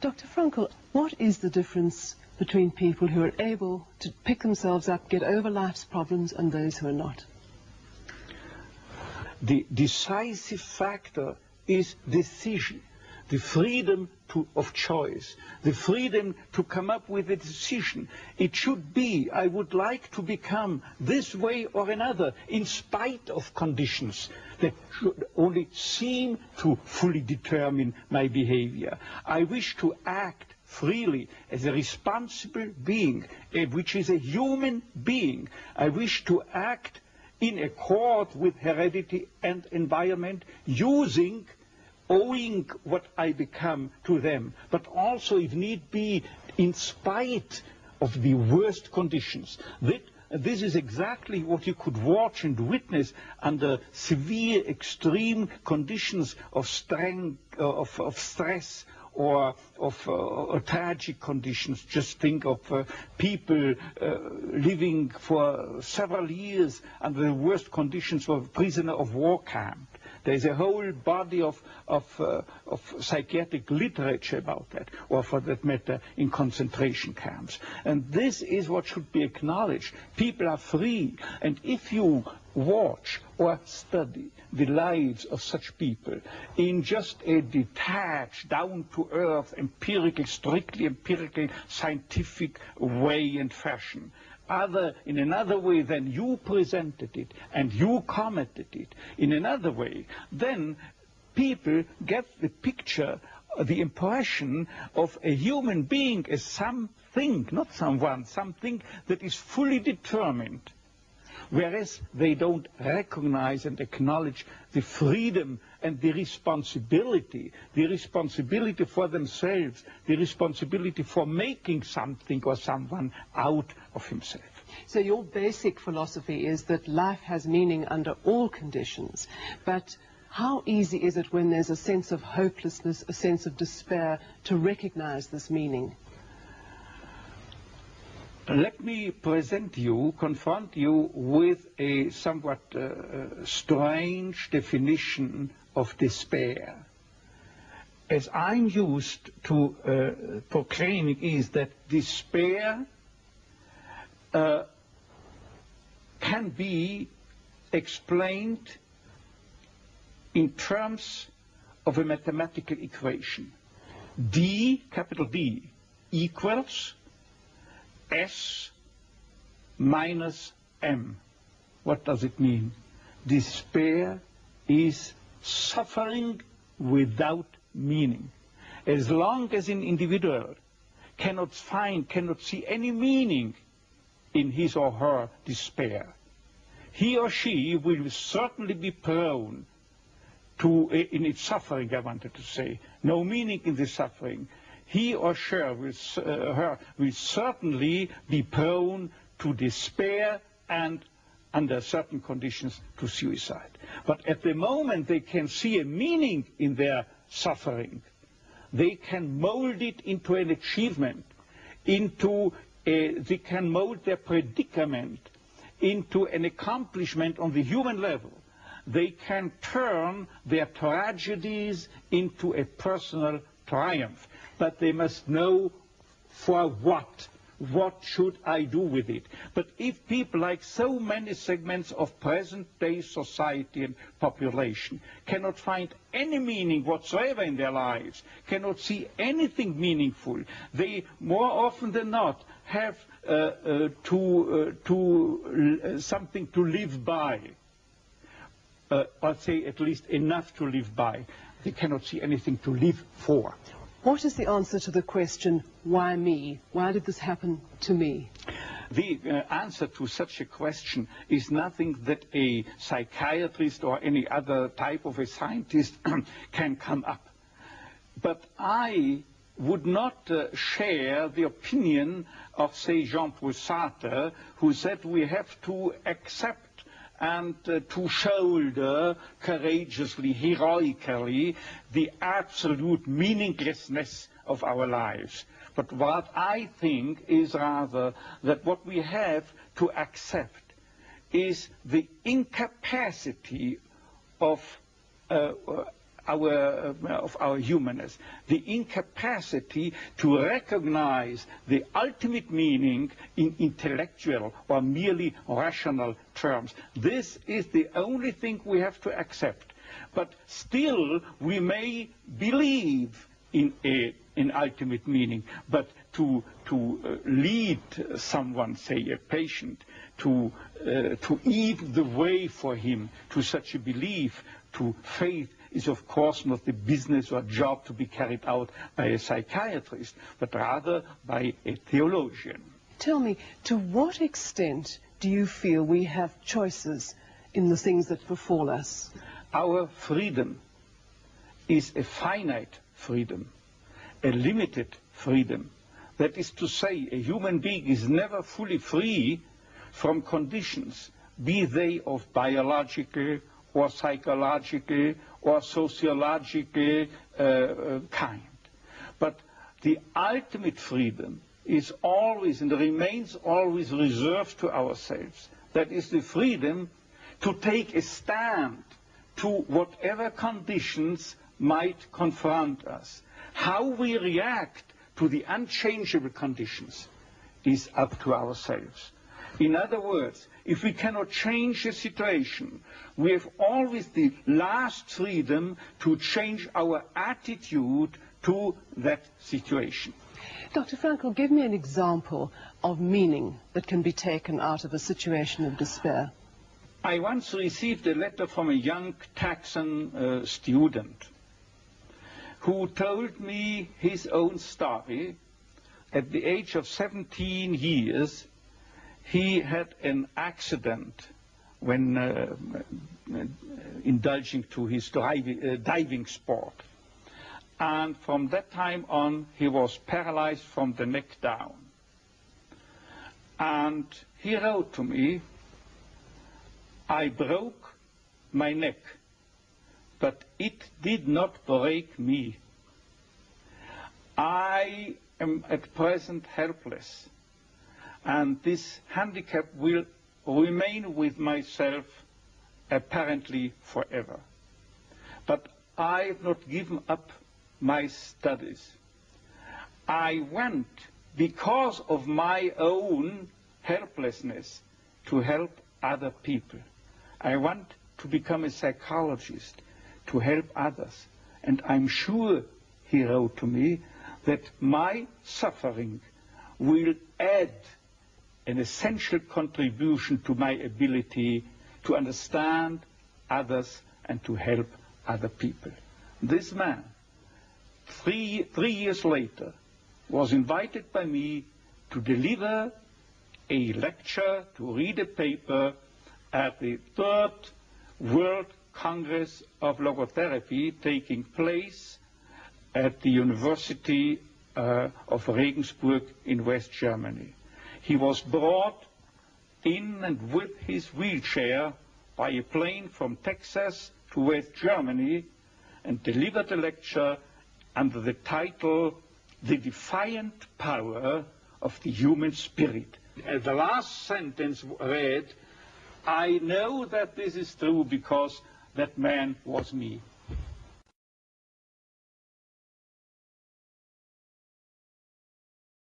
Dr. Frankl, what is the difference between people who are able to pick themselves up, get over life's problems, and those who are not? The decisive factor is decision, the freedom of choice, the freedom to come up with a decision. It should be, I would like to become this way or another, in spite of conditions that should only seem to fully determine my behavior. I wish to act freely as a responsible being, which is a human being. I wish to act in accord with heredity and environment, owing what I become to them, but also, if need be, in spite of the worst conditions. This is exactly what you could watch and witness under severe, extreme conditions of stress or of tragic conditions. Just think of people living for several years under the worst conditions of a prisoner of war camp. There's a whole body of psychiatric literature about that, or for that matter, in concentration camps. And this is what should be acknowledged. People are free, and if you watch or study the lives of such people in just a detached, down-to-earth, empirical, strictly empirical, scientific way and fashion, in another way than you presented it and you commented it, in another way, then people get the picture, the impression of a human being as something, not someone, something that is fully determined, whereas they don't recognize and acknowledge the freedom and the responsibility for themselves, the responsibility for making something or someone out of himself. So your basic philosophy is that life has meaning under all conditions, but how easy is it when there's a sense of hopelessness, a sense of despair, to recognize this meaning? Let me confront you with a somewhat strange definition of despair. As I'm used to proclaiming is that despair can be explained in terms of a mathematical equation. D, capital D, equals S minus M. What does it mean? Despair is suffering without meaning. As long as an individual cannot see any meaning in his or her despair, he or she will certainly be prone to, in its suffering, I wanted to say, no meaning in the suffering, he or she will certainly be prone to despair and, under certain conditions, to suicide. But at the moment they can see a meaning in their suffering, they can mold it into an achievement, they can mold their predicament into an accomplishment on the human level. They can turn their tragedies into a personal triumph. But they must know for what. What should I do with it? But if people, like so many segments of present-day society and population, cannot find any meaning whatsoever in their lives, cannot see anything meaningful, they more often than not have something to live by, or say at least enough to live by. They cannot see anything to live for. What is the answer to the question, why me? Why did this happen to me? The answer to such a question is nothing that a psychiatrist or any other type of a scientist can come up. But I would not share the opinion of, say, Jean-Paul Sartre, who said we have to accept and to shoulder courageously, heroically, the absolute meaninglessness of our lives. But what I think is rather that what we have to accept is the incapacity of our humanness, the incapacity to recognize the ultimate meaning in intellectual or merely rational terms. This is the only thing we have to accept. But still, we may believe in an ultimate meaning, but to lead someone, say a patient, to eat the way for him to such a belief, to faith, is of course not the business or job to be carried out by a psychiatrist, but rather by a theologian. Tell me, to what extent do you feel we have choices in the things that befall us? Our freedom is a finite freedom, a limited freedom. That is to say, a human being is never fully free from conditions, be they of biological or psychological or sociological kind. But the ultimate freedom is always and remains always reserved to ourselves. That is the freedom to take a stand to whatever conditions might confront us. How we react to the unchangeable conditions is up to ourselves. In other words, if we cannot change a situation, we have always the last freedom to change our attitude to that situation. Dr. Frankl, give me an example of meaning that can be taken out of a situation of despair. I once received a letter from a young Texan student who told me his own story. At the age of 17 years, he had an accident when indulging to his diving sport. And from that time on, he was paralyzed from the neck down. And he wrote to me, "I broke my neck, but it did not break me. I am at present helpless, and this handicap will remain with myself apparently forever. But I have not given up my studies. I went, because of my own helplessness, to help other people. I want to become a psychologist, to help others. And I'm sure," he wrote to me, "that my suffering will add an essential contribution to my ability to understand others and to help other people." This man, three years later, was invited by me to deliver a lecture, to read a paper at the 3rd World Congress of Logotherapy taking place at the University of Regensburg in West Germany. He was brought in and with his wheelchair by a plane from Texas to West Germany and delivered a lecture under the title, "The Defiant Power of the Human Spirit." The last sentence read, "I know that this is true because that man was me."